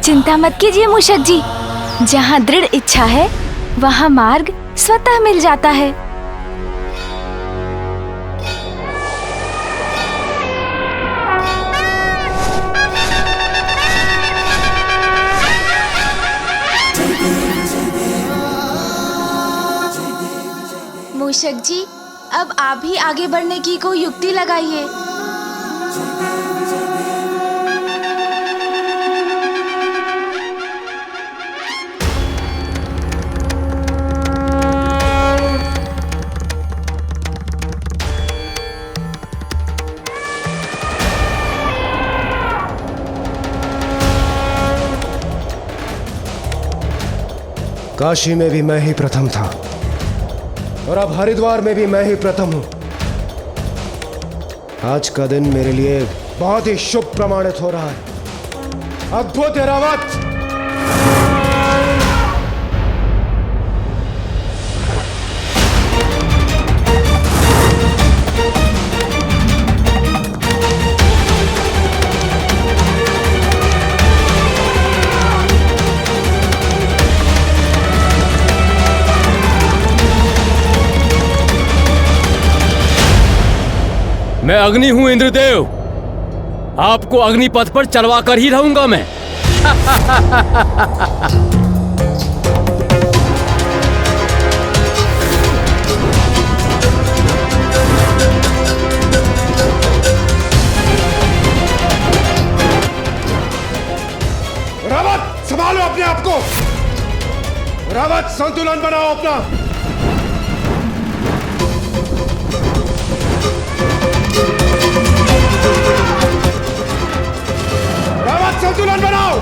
चिंता मत कीजिए मूषक जी, जहाँ दृढ़ इच्छा है वहाँ मार्ग स्वतः मिल जाता है। मूषक जी, अब आप ही आगे बढ़ने की कोई युक्ति लगाइए। काशी में भी मैं ही प्रथम था और अब हरिद्वार में भी मैं ही प्रथम हूं। आज का दिन मेरे लिए बहुत ही शुभ प्रमाणित हो रहा है। अद्भुत ऐरावत! मैं अग्नि हूं इंद्रदेव, आपको अग्निपथ पर चलवा कर ही रहूंगा मैं। रावत, संभालो अपने आप को। रावत, संतुलन बनाओ अपना। रावत, संतुलन बनाओ।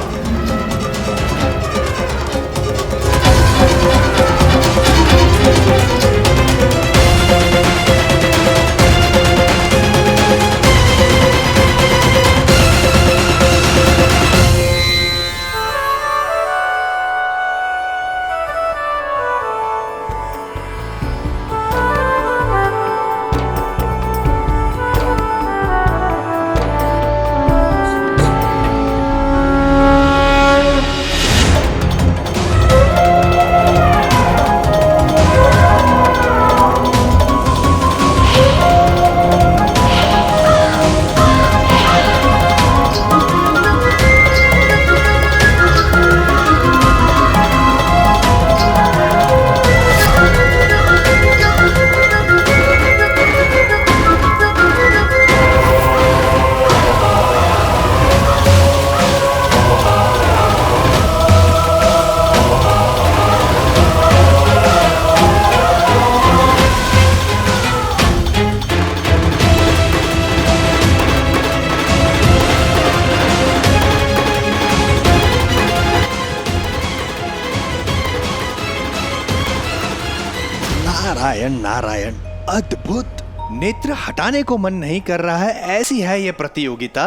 नारायण नारायण, अद्भुत। नेत्र हटाने को मन नहीं कर रहा है, ऐसी है ये प्रतियोगिता।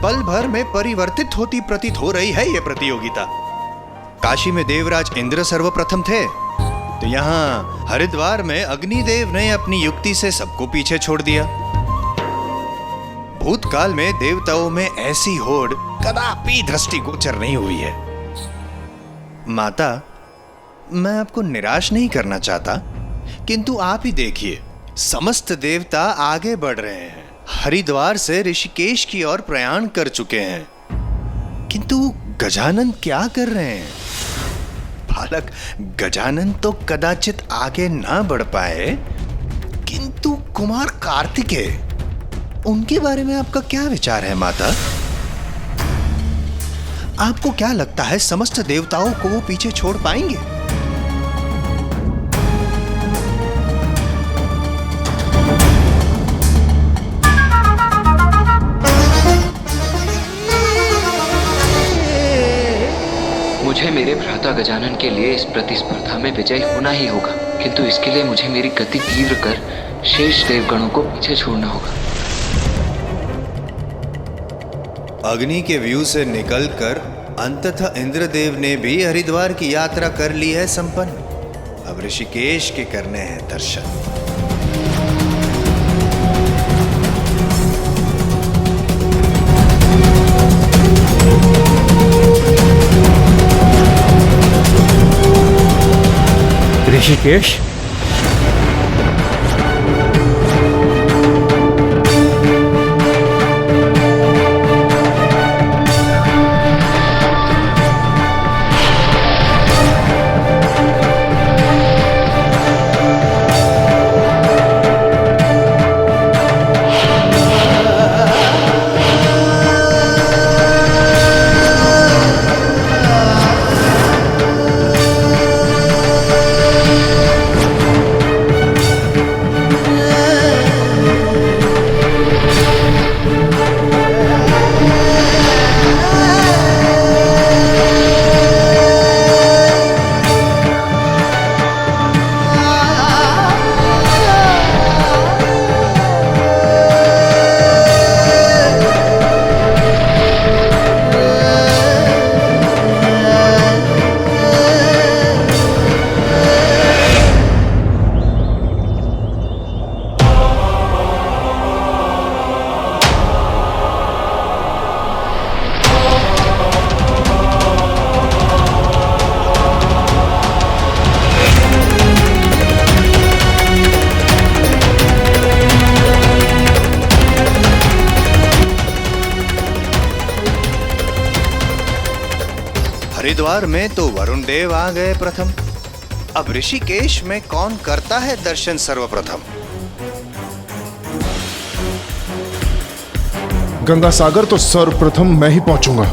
पल भर में परिवर्तित होती प्रतीत हो रही है ये प्रतियोगिता। काशी में देवराज इंद्र सर्वप्रथम थे, तो यहाँ हरिद्वार में अग्निदेव ने अपनी युक्ति से सबको पीछे छोड़ दिया। भूतकाल में देवताओं में ऐसी होड़ कदापि दृष्टिगोचर नहीं हुई है। माता, मैं आपको निराश नहीं करना चाहता, किंतु आप ही देखिए, समस्त देवता आगे बढ़ रहे हैं, हरिद्वार से ऋषिकेश की ओर प्रयाण कर चुके हैं, किंतु गजानन क्या कर रहे हैं? बालक गजानन तो कदाचित आगे ना बढ़ पाए, किंतु कुमार कार्तिकेय, उनके बारे में आपका क्या विचार है माता? आपको क्या लगता है समस्त देवताओं को वो पीछे छोड़ पाएंगे? मुझे मेरे भ्राता गजानन के लिए इस प्रतिस्पर्धा में विजयी होना ही होगा, किंतु इसके लिए मुझे मेरी गति तीव्र कर शेष देवगणों को पीछे छोड़ना होगा। अग्नि के व्यू से निकलकर अंततः इंद्रदेव ने भी हरिद्वार की यात्रा कर ली है संपन्न। अब ऋषिकेश के करने हैं दर्शन। ऋषिकेश, हरिद्वार में तो वरुण देव आ गए प्रथम। अब ऋषिकेश में कौन करता है दर्शन सर्वप्रथम? गंगा सागर तो सर्वप्रथम मैं ही पहुंचूंगा।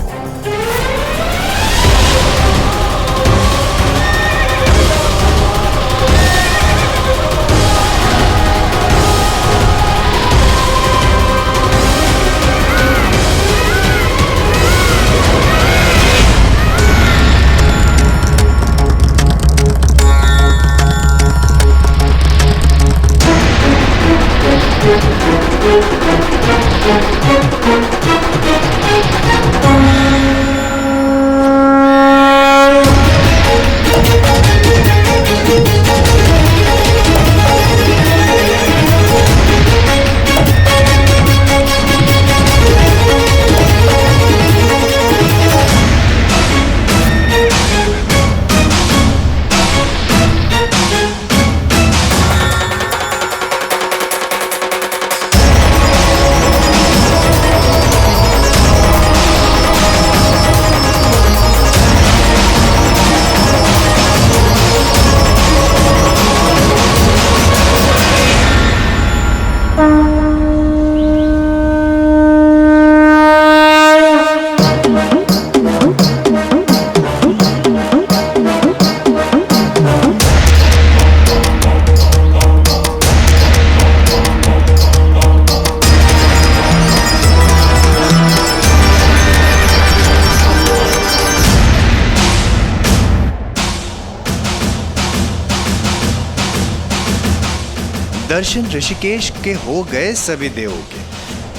दर्शन ऋषिकेश के हो गए सभी देवों के,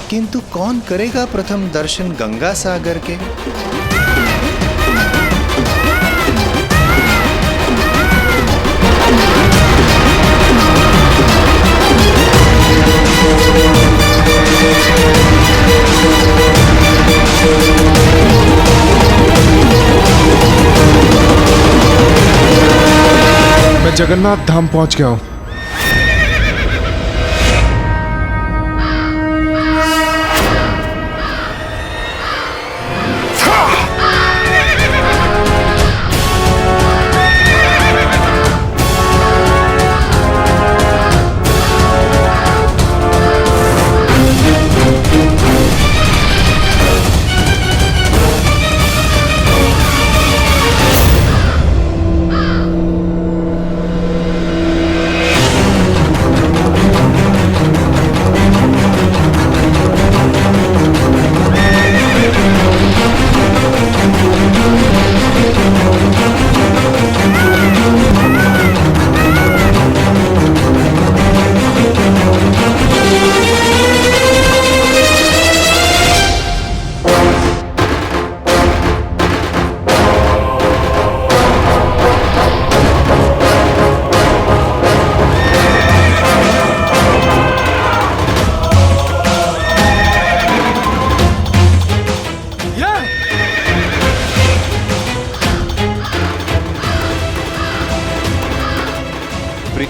किंतु कौन करेगा प्रथम दर्शन गंगा सागर के? मैं जगन्नाथ धाम पहुंच गया हूं।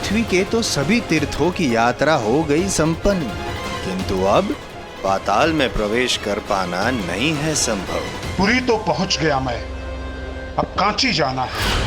पृथ्वी के तो सभी तीर्थों की यात्रा हो गई संपन्न, किंतु अब पाताल में प्रवेश कर पाना नहीं है संभव। पुरी तो पहुंच गया मैं, अब कांची जाना है।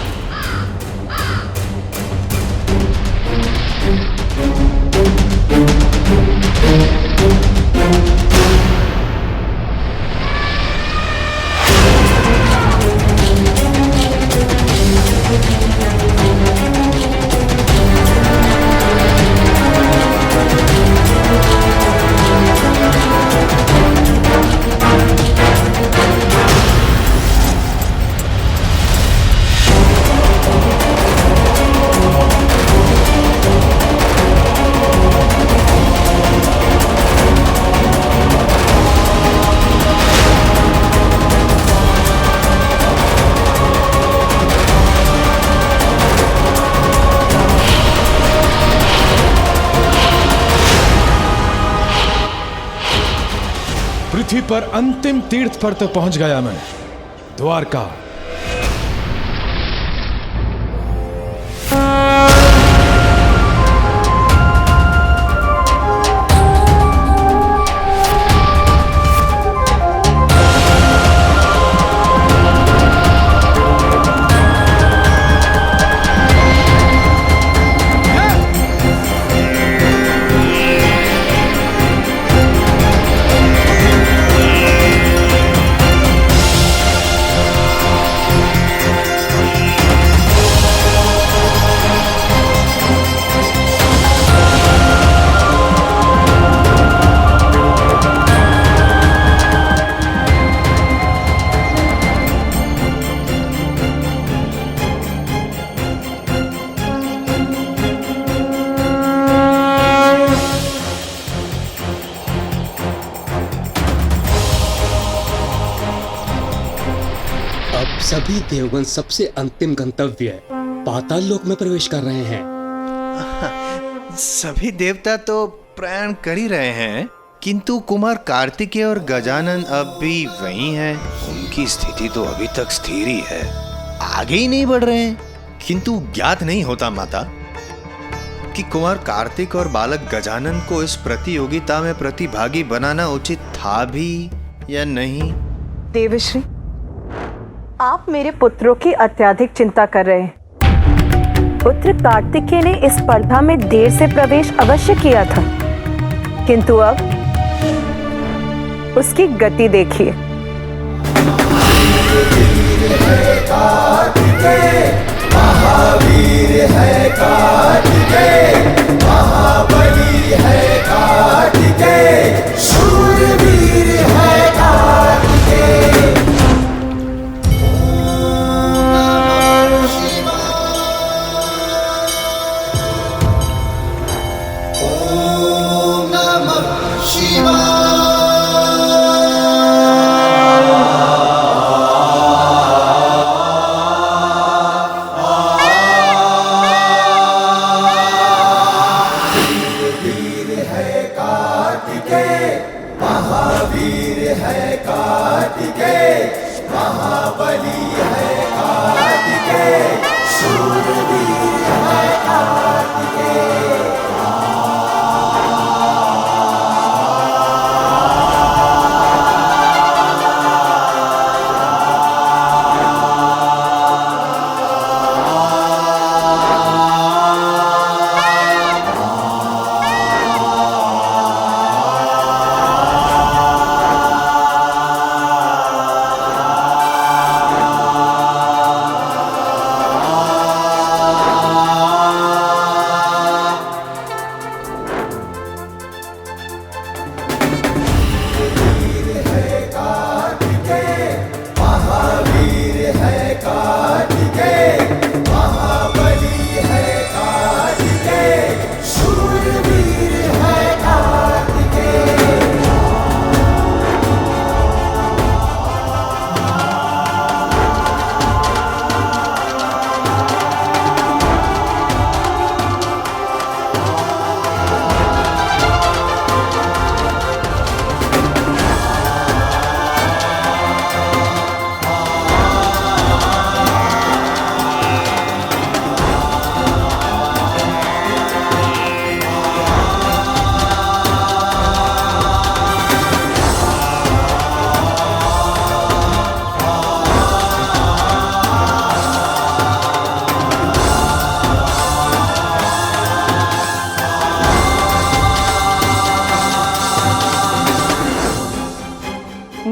पृथ्वी पर अंतिम तीर्थ पर तो पहुंच गया मैं, द्वारका। सभी देवगण सबसे अंतिम गंतव्य पाताल लोक में प्रवेश कर रहे हैं। सभी देवता तो प्रयाण कर ही रहे हैं, किंतु कुमार कार्तिकेय और गजानन अब भी वही हैं। उनकी स्थिति तो अभी तक स्थिर ही है, आगे ही नहीं बढ़ रहे हैं। किंतु ज्ञात नहीं होता माता कि कुमार कार्तिक और बालक गजानन को इस प्रतियोगिता में प्रतिभागी बनाना उचित था भी या नहीं। देवश्री, आप मेरे पुत्रों की अत्यधिक चिंता कर रहे हैं। पुत्र कार्तिकेय ने इस स्पर्धा में देर से प्रवेश अवश्य किया था, किंतु अब उसकी गति देखिए। महावीर है कार्तिकेय, महाबली है कार्तिकेय, शूरवीर है कार्तिकेय।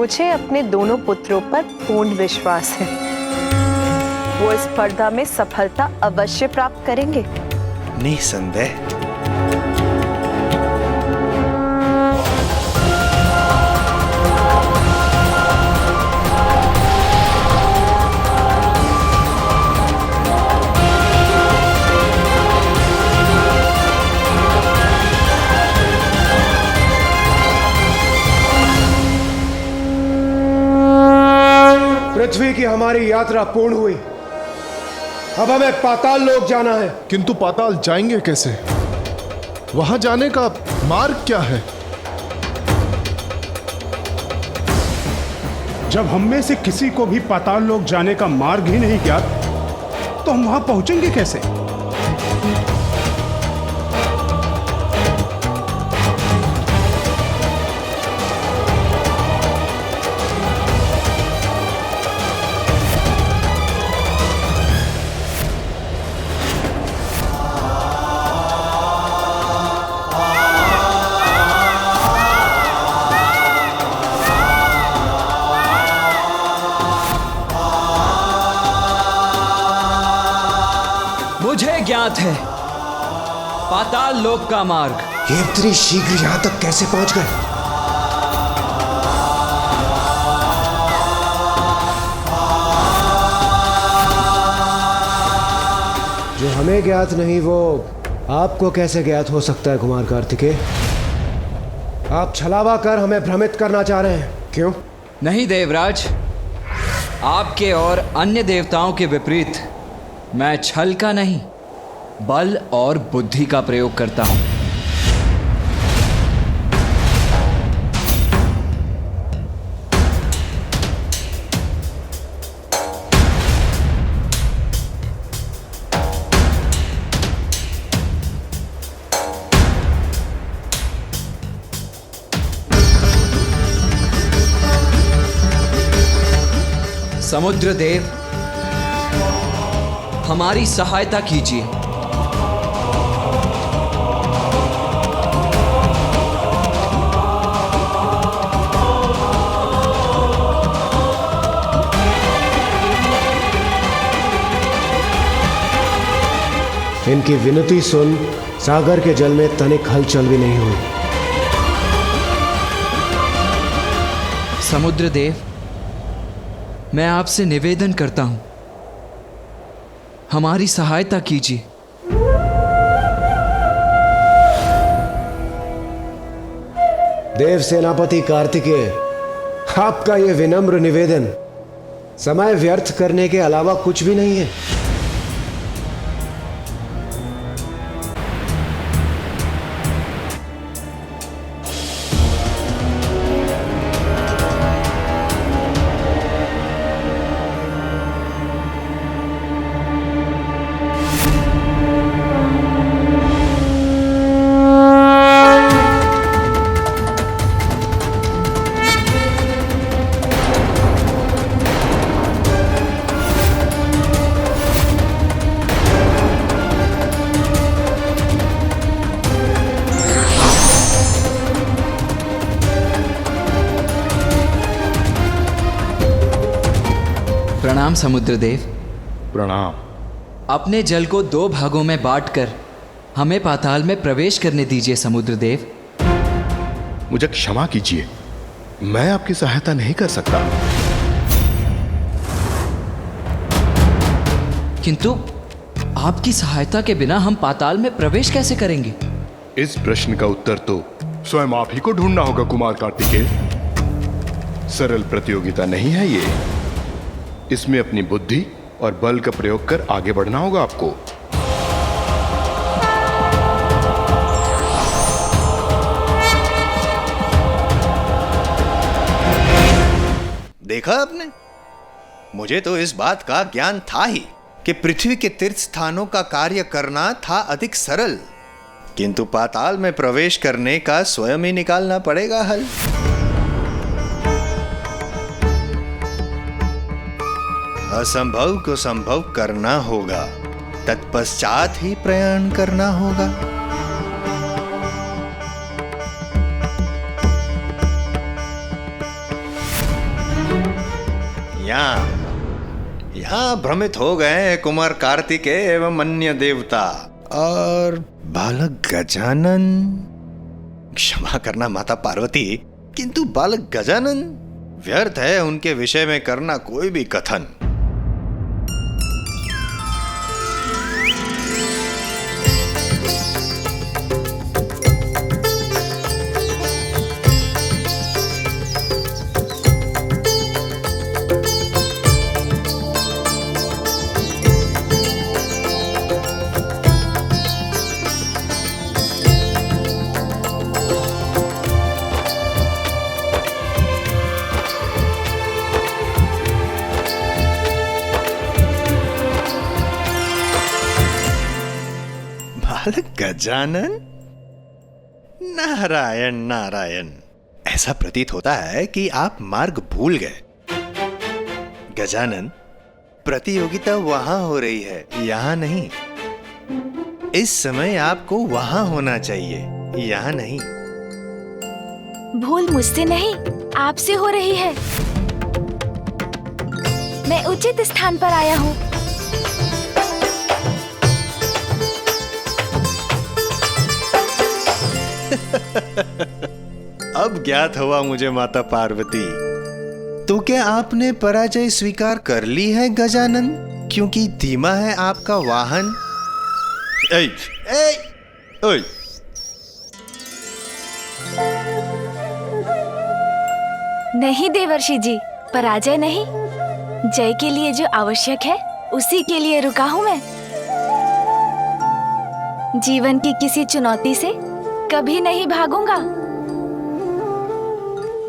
मुझे अपने दोनों पुत्रों पर पूर्ण विश्वास है। वो इस स्पर्धा में सफलता अवश्य प्राप्त करेंगे। निसंदेह। पृथ्वी की हमारी यात्रा पूर्ण हुई। अब हमें पाताल लोक जाना है। किंतु पाताल जाएंगे कैसे? वहां जाने का मार्ग क्या है? जब हम में से किसी को भी पाताल लोक जाने का मार्ग ही नहीं ज्ञात, तो हम वहां पहुंचेंगे कैसे? मुझे ज्ञात है पाताल लोक का मार्ग। ये इतनी शीघ्र यहां तक कैसे पहुंच गए? जो हमें ज्ञात नहीं वो आपको कैसे ज्ञात हो सकता है कुमार कार्तिकेय? आप छलावा कर हमें भ्रमित करना चाह रहे हैं, क्यों? नहीं देवराज, आपके और अन्य देवताओं के विपरीत मैं छल का नहीं बल और बुद्धि का प्रयोग करता हूं। समुद्र देव, हमारी सहायता कीजिए। इनकी विनती सुन सागर के जल में तनिक हलचल भी नहीं हुई। समुद्र देव, मैं आपसे निवेदन करता हूं, हमारी सहायता कीजिए। देव सेनापति कार्तिकेय, आपका यह विनम्र निवेदन समय व्यर्थ करने के अलावा कुछ भी नहीं है। प्रणाम समुद्रदेव। प्रणाम। अपने जल को 2 भागों में बांटकर हमें पाताल में प्रवेश करने दीजिए समुद्रदेव। मुझे क्षमा कीजिए, मैं आपकी सहायता नहीं कर सकता। किंतु आपकी सहायता के बिना हम पाताल में प्रवेश कैसे करेंगे? इस प्रश्न का उत्तर तो स्वयं आप ही को ढूंढना होगा कुमार कार्तिकेय। सरल प्रतियोगिता नहीं है ये। इसमें अपनी बुद्धि और बल का प्रयोग कर आगे बढ़ना होगा आपको। देखा आपने, मुझे तो इस बात का ज्ञान था ही कि पृथ्वी के तीर्थ स्थानों का कार्य करना था अधिक सरल, किंतु पाताल में प्रवेश करने का स्वयं ही निकालना पड़ेगा हल। असंभव को संभव करना होगा, तत्पश्चात ही प्रयाण करना होगा। यहाँ भ्रमित हो गए कुमार कार्तिकेय एवं अन्य देवता और बालक गजानन। क्षमा करना माता पार्वती, किंतु बालक गजानन व्यर्थ है उनके विषय में करना कोई भी कथन। गजानन, नारायण नारायण। ऐसा प्रतीत होता है कि आप मार्ग भूल गए। गजानन, प्रतियोगिता वहां हो रही है, यहां नहीं। इस समय आपको वहां होना चाहिए, यहां नहीं। भूल मुझसे नहीं, आपसे हो रही है। मैं उचित स्थान पर आया हूँ। अब ज्ञात हुआ मुझे माता पार्वती। तो क्या आपने पराजय स्वीकार कर ली है गजानन? क्योंकि धीमा है आपका वाहन। ऐ, ऐ, ओए। नहीं देवर्षि जी, पराजय नहीं। जय के लिए जो आवश्यक है उसी के लिए रुका हूँ मैं। जीवन की किसी चुनौती से कभी नहीं भागूंगा।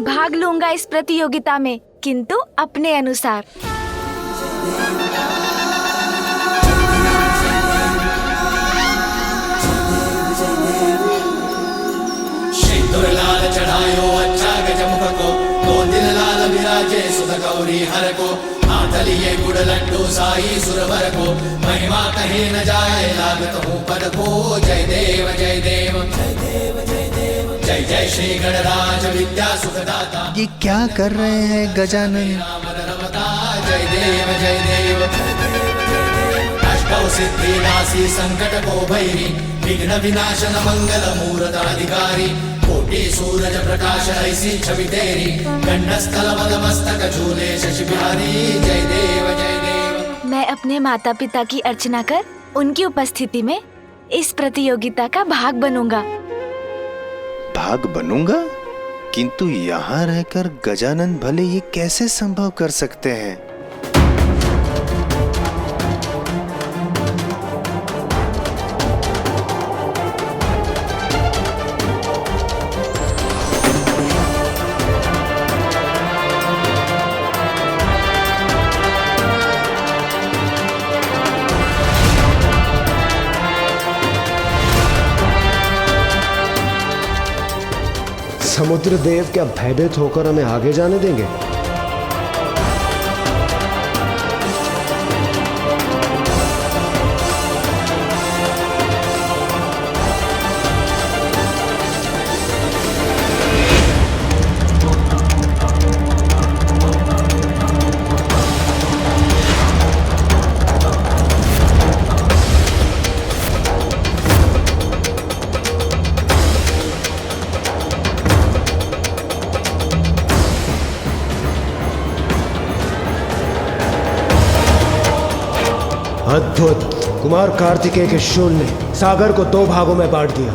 भाग लूंगा इस प्रतियोगिता में, किंतु अपने अनुसार। सिंदूर लाल चढ़ायो अच्छा गजमुख को, 2 दिन लाल विराजे सुध गौरी हर को। हाथ लिए गुड़ लड्डू साई सुरवर को, महिमा कहे न जाए लागत हूँ पद को। जय देव जय देव जय देव जय देव जय जय श्री गणराज विद्या सुखदाता। ये क्या कर रहे हैं गजानन? जय देव जय देव अष्टौ सिद्धि नासी संकट को भैरी, विघ्न विनाशन मंगल मूर्त अधिकारी। कोटि सूरज प्रकाश ऐसी छवि तेरी, कंठस्थल मद मस्तक झूले शशि बिहारी। जय देव जय देव। मैं अपने माता पिता की अर्चना कर उनकी उपस्थिति में इस प्रतियोगिता का भाग बनूंगा। भाग बनूंगा? किंतु यहाँ रहकर गजानन भले ये कैसे संभव कर सकते हैं? समुद्र देव क्या भयभीत होकर हमें आगे जाने देंगे? अद्भुत! कुमार कार्तिकेय के शूल ने सागर को 2 भागों में बांट दिया।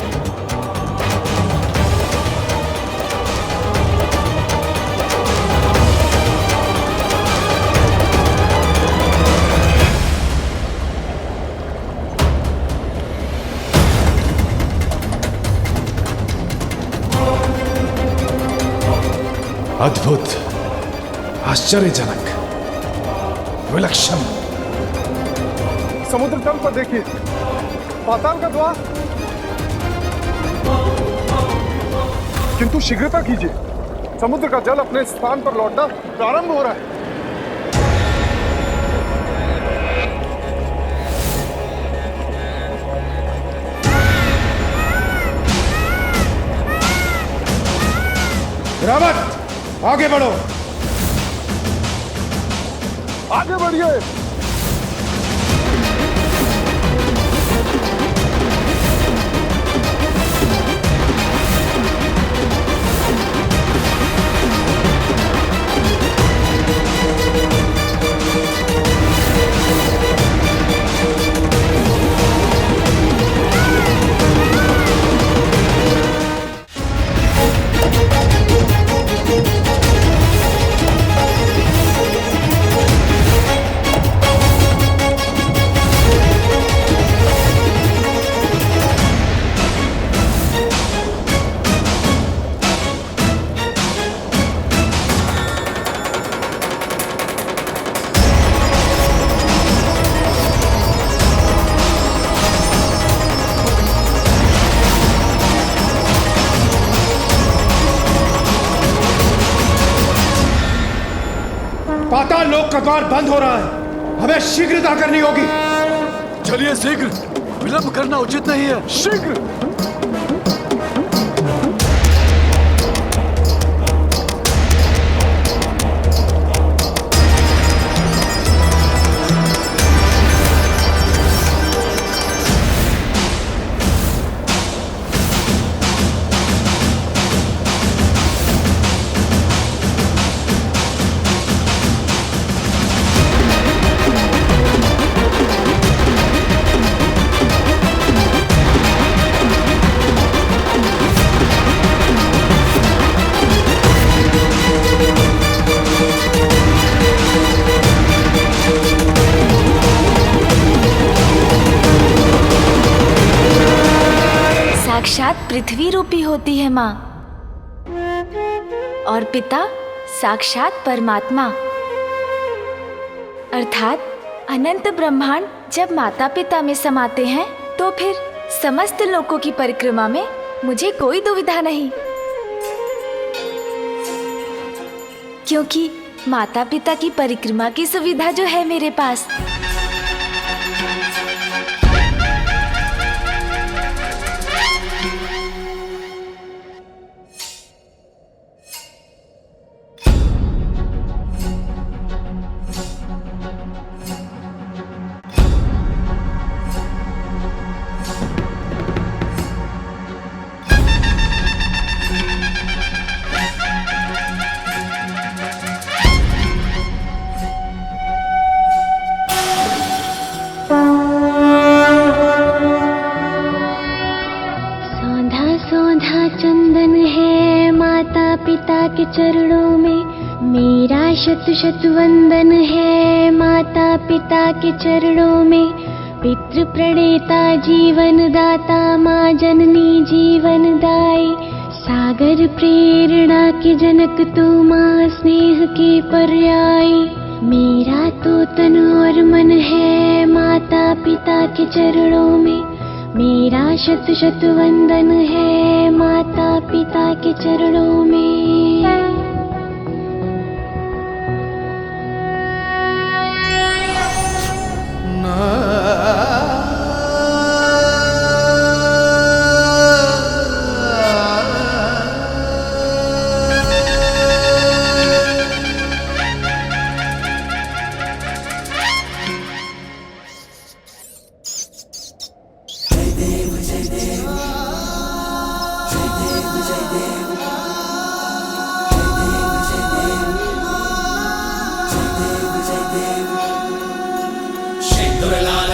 अद्भुत, आश्चर्यजनक, विलक्षण। समुद्र तल पर देखिए, पाताल का द्वार। किंतु शीघ्रता कीजिए, समुद्र का जल अपने स्थान पर लौटना प्रारंभ हो रहा है। रावत, आगे बढ़ो। आगे बढ़िए। पाताल लोक का द्वार बंद हो रहा है, हमें शीघ्रता करनी होगी। चलिए शीघ्र, विलंब करना उचित नहीं है। शीघ्र। साक्षात पृथ्वी रूपी होती है माँ, और पिता साक्षात परमात्मा, अर्थात अनंत ब्रह्मांड जब माता पिता में समाते हैं तो फिर समस्त लोकों की परिक्रमा में मुझे कोई दुविधा नहीं, क्योंकि माता पिता की परिक्रमा की सुविधा जो है मेरे पास। चंदन है माता पिता के चरणों में, मेरा शत शत वंदन है माता पिता के चरणों में। पितृ प्रणेता जीवन दाता माँ जननी जीवन दाई, सागर प्रेरणा के जनक तू माँ स्नेह के पर्यायी। मेरा तो तन और मन है माता पिता के चरणों में, मेरा शत शत वंदन है माता पिता के चरणों में।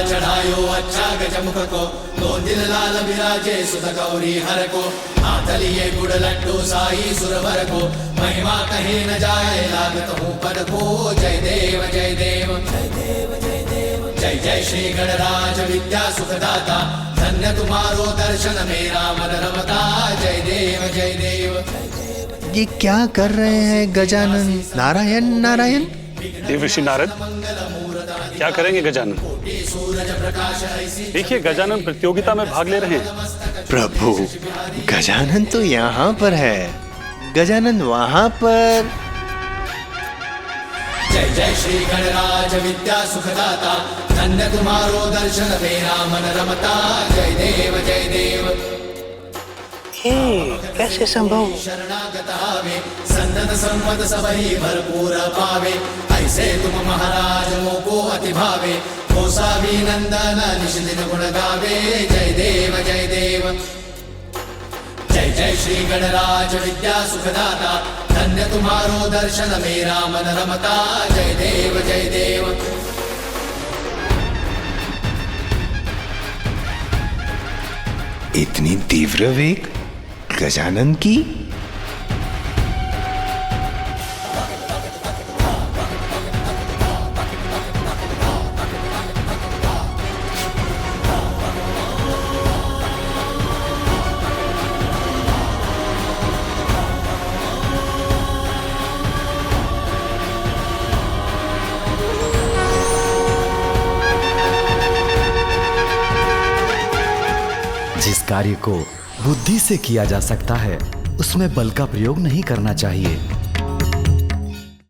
चढ़ायो अच्छा गजमुख को, दो दिल लाल विराजे सुध गौरी हर को। हाथ लिए गुड़ लड्डू साई सुरवर को, महिमा कहीं न जाए लागत हूँ पद को। जय देव जय देव जय देव जय देव, जय जय श्री गणराज विद्या सुखदाता। धन्य तुम्हारो दर्शन मेरा मन रमता। जय देव जय देव। ये क्या कर रहे हैं गजानन? नारायण नारायण। देवर्षि नारद, क्या करेंगे गजानन? देखिए गजानन प्रतियोगिता में भाग ले रहे हैं। प्रभु, गजानन तो यहाँ पर है, गजानन वहाँ पर। जय जय श्री गणराज विद्या सुखदाता, धन्य तुम्हारो दर्शन मेरा मन रमता। जय देव जय देव। ये कैसे संभव? शरणागत आवे संतत संपद सबही भरपूर पावे ऐसे तुम महाराज मोको अति भावे गोसावी नंदन निश दिन गुण गावे जय देव जय देव जय जय श्री गणराज विद्या सुखदाता धन्य तुम्हारो दर्शन मेरा मन रमता जय देव जय देव। इतनी तीव्र वेग गजानन की? जिस कार्य को बुद्धि से किया जा सकता है उसमें बल का प्रयोग नहीं करना चाहिए।